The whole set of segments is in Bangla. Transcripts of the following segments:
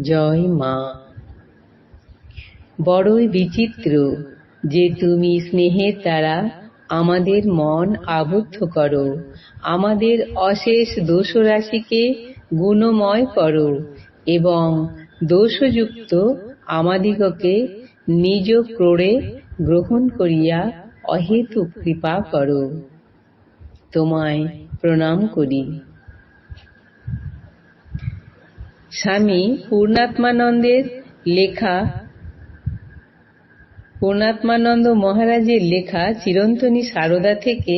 জয় মা। বড়ই বিচিত্র যে তুমি স্নেহের দ্বারা আমাদের মন আবদ্ধ করো, আমাদের অশেষ দোষরাশিকে গুণময় করো এবং দোষযুক্ত আমাদিগকে নিজ ক্রোড়ে গ্রহণ করিয়া অহেতুক কৃপা করো। তোমায় প্রণাম করি। স্বামী পূর্ণাত্মানন্দ মহারাজের লেখা চিরন্তনী সারদা থেকে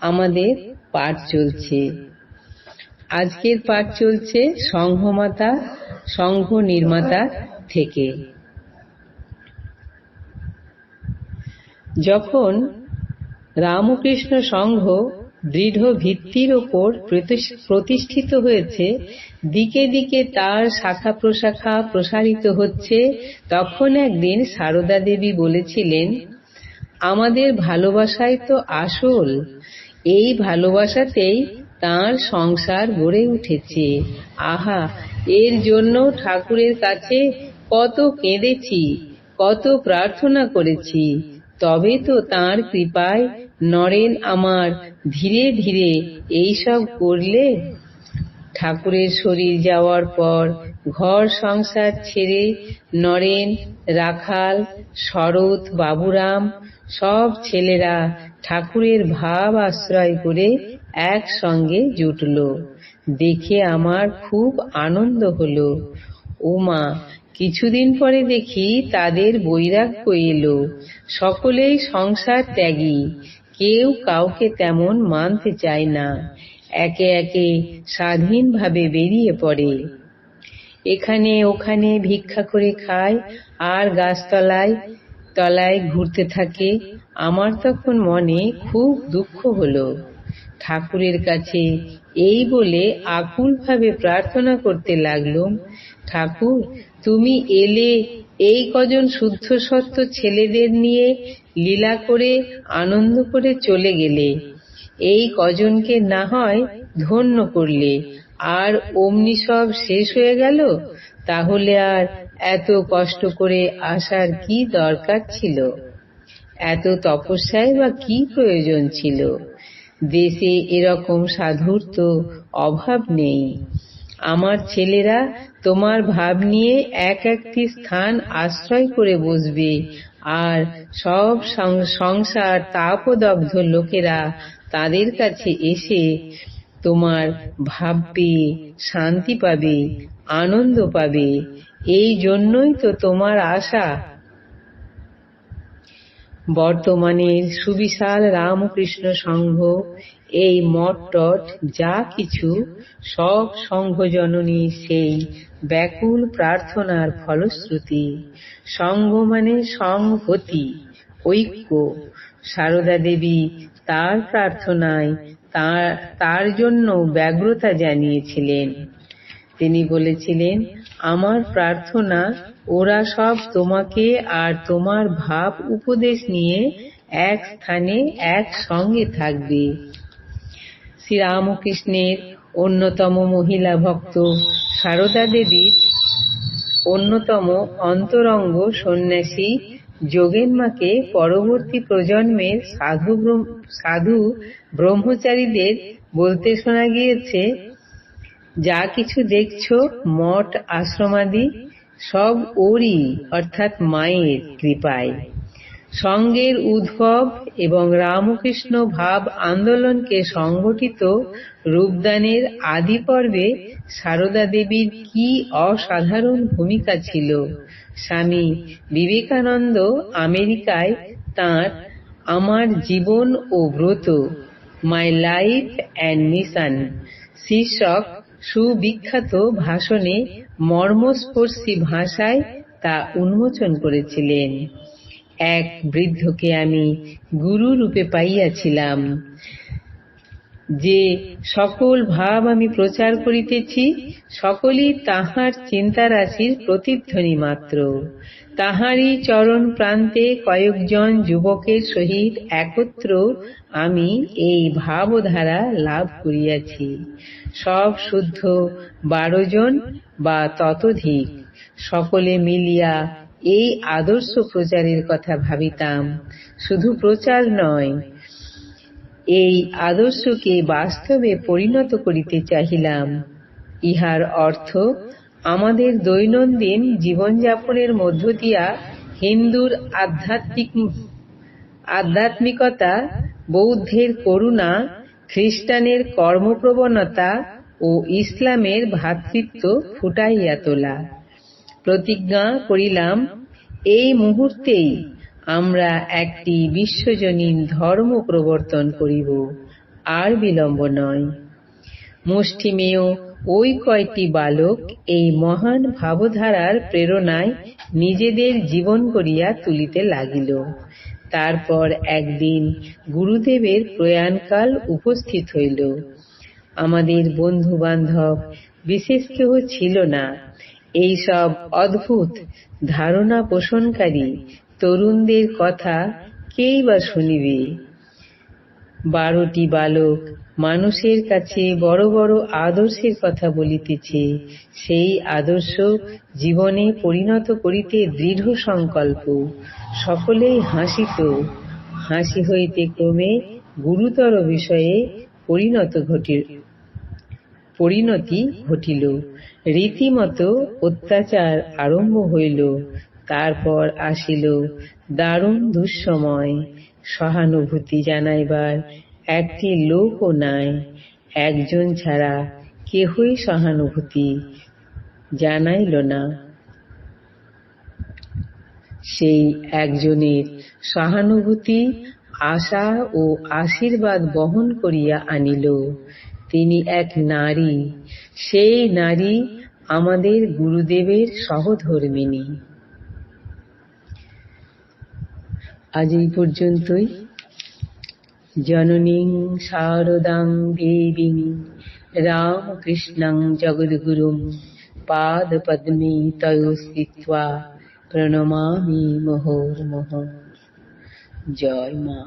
আমাদের পাঠ চলছে। আজকের পাঠ চলছে সংঘ নির্মাতা থেকে। যখন রামকৃষ্ণ সংঘ দৃঢ় ভিত্তির ওপর প্রতিষ্ঠিত হয়েছে, দিকে দিকে তার শাখা প্রশাখা প্রসারিত হচ্ছে, তখন একদিন সারদা দেবী বলেছিলেন, আমাদের ভালোবাসাই তো আসল, এই ভালোবাসাতেই তাঁর সংসার গড়ে উঠেছে। আহা, এর জন্য ঠাকুরের কাছে কত কেঁদেছি, কত প্রার্থনা করেছি, তবে তো তাঁর কৃপায় নরেন আমার ধীরে ধীরে এইসব করলে। ঠাকুরের শরীর যাওয়ার পর ঘর সংসার ছেড়ে নরেন, রাখাল, শরৎ, বাবুরাম সব ছেলেরা ঠাকুরের ভাব আশ্রয় করে একসঙ্গে জুটল। দেখে আমার খুব আনন্দ হলো। ওমা, কিছুদিন পরে দেখি তাদের বৈরাগ্য এলো, সকলেই সংসার ত্যাগী, কেউ কাউকে তেমন মানতে চায় না, একে একে স্বাধীনভাবে বেরিয়ে পড়ে, এখানে ওখানে ভিক্ষা করে খায় আর গাছতলায় তলায় ঘুরতে থাকে। আমার তখন মনে খুব দুঃখ হলো। ঠাকুরের কাছে এই বলে আকুলভাবে প্রার্থনা করতে লাগলুম, ঠাকুর, তুমি এলে, এই কজন শুদ্ধ সত্য ছেলেদের নিয়ে লীলা করে আনন্দ করে চলে গেলে, এই কজনকে না হয় ধন্য করলে, আর অমনি সব শেষ হয়ে গেল, তাহলে আর এত কষ্ট করে আসার কি দরকার ছিল? এত তপস্যায় বা কি প্রয়োজন ছিল? দেশে এরকম সাধুর তো অভাব নেই। আমার ছেলেরা তোমার ভাব নিয়ে এক একটি স্থান আশ্রয় করে বসবে, আর সব সংসার তাপদগ্ধ লোকেরা তাদের কাছে এসে তোমার ভাব পেয়ে শান্তি পাবে, আনন্দ পাবে। এই জন্যই তো তোমার আশা। বর্তমানে সুবিশাল রামকৃষ্ণ সংঘ, এই মঠটট যা কিছু, সব সংঘজননী সেই ব্যাকুল প্রার্থনার ফলশ্রুতি। সংঘ মানে সংহতি, ঐক্য। সারদা দেবী তার প্রার্থনায় তার জন্য ব্যগ্রতা জানিয়েছিলেন। তিনি বলেছিলেন, আমার প্রার্থনা ওরা সব তোমাকে আর তোমার ভাব উপদেশ নিয়ে এক স্থানে একসঙ্গে থাকবে। শ্রীরামকৃষ্ণের অন্যতম মহিলা ভক্ত সারদা দেবীর অন্যতম অন্তরঙ্গ সন্ন্যাসী যোগেনমাকে পরবর্তী প্রজন্মের সাধু ব্রহ্মচারীদের বলতে শোনা গিয়েছে, যা কিছু দেখছো মঠ আশ্রমাদি, সব ওরই অর্থাৎ মায়ের কৃপায়। সংঘের উদ্ভব এবং রামকৃষ্ণ ভাব আন্দোলনকে সংগঠিত রূপদানের আদি পর্বে সারদা দেবীর কি অসাধারণ ভূমিকা ছিল। স্বামী বিবেকানন্দ আমেরিকায় তাঁর আমার জীবন ও ব্রত, মাই লাইফ অ্যান্ড মিশন শীর্ষক সুবিখ্যাত ভাষণে মর্মস্পর্শী ভাষায় তা উন্মোচন করেছিলেন। এক বৃদ্ধকে আমি গুরু রূপে পাইয়াছিলাম, যে সকল ভাব আমি প্রচার করিতেছি, সকলই তাঁহার চিন্তারাশির প্রতিধ্বনি মাত্র। তাঁহারই চরণ প্রান্তে কয়েকজন যুবকের সহিত একত্র আমি এই ভাবধারা লাভ করিয়াছি। সব শুদ্ধ 12 জন বা ততোধিক। সকলে মিলিয়া এই আদর্শ প্রচারের কথা ভাবিতাম। শুধু প্রচার নয়, এই আদর্শকে বাস্তবে পরিণত করিতে চাহিলাম। ইহার অর্থ আমাদের দৈনন্দিন জীবনযাপনের মধ্য দিয়া হিন্দুর আধ্যাত্মিকতা, বৌদ্ধের করুণা, খ্রিস্টানের কর্মপ্রবণতা ও ইসলামের ভ্রাতৃত্ব ফুটাইয়া তোলা। প্রতিজ্ঞা করিলাম, এই মুহূর্তেই আমরা একটি বিশ্বজনীন ধর্ম প্রবর্তন করিব, আর বিলম্ব নয়। মুষ্টিমেয় ওই কয়টি বালক এই মহান ভাবধারার প্রেরণায় নিজেদের জীবন গড়িয়া তুলিতে লাগিল। তারপর একদিন গুরুদেবের প্রয়াণকাল উপস্থিত হইল। আমাদের বন্ধু বান্ধব বিশেষ কেহ ছিল না। এই সব অদ্ভুত ধারণা পোষণকারী তরুণদের কথা কেই বা শুনিবে? 12টি বালক মানুষের কাছে বড় বড় আদর্শের কথা বলিতেছে। সেই আদর্শ জীবনে পরিণত করিতে দৃঢ় সংকল্প। সকলেই হাসিত। হাসি হইতে ক্রমে গুরুতর বিষয়ে পরিণতি ঘটিল। রীতিমতো অত্যাচার আরম্ভ হইল। তারপর আসিল দারুণ দুঃসময়। সহানুভূতি জানাইবার একটি লোকও নাই। একজন ছাড়া কেহই সহানুভূতি জানাইল না। সেই একজনের সহানুভূতি আশা ও আশীর্বাদ বহন করিয়া আনিল। তিনি এক নারী। সেই নারী আমাদের গুরুদেবের সহধর্মিণী। আজ এই পর্যন্তই। জননীং শারদাং দেবীং রামকৃষ্ণং জগদ্গুরুং পাদপদ্মে তয়ো স্থিত্বা প্রণমামি মুহুর্মুহুঃ। জয় মা।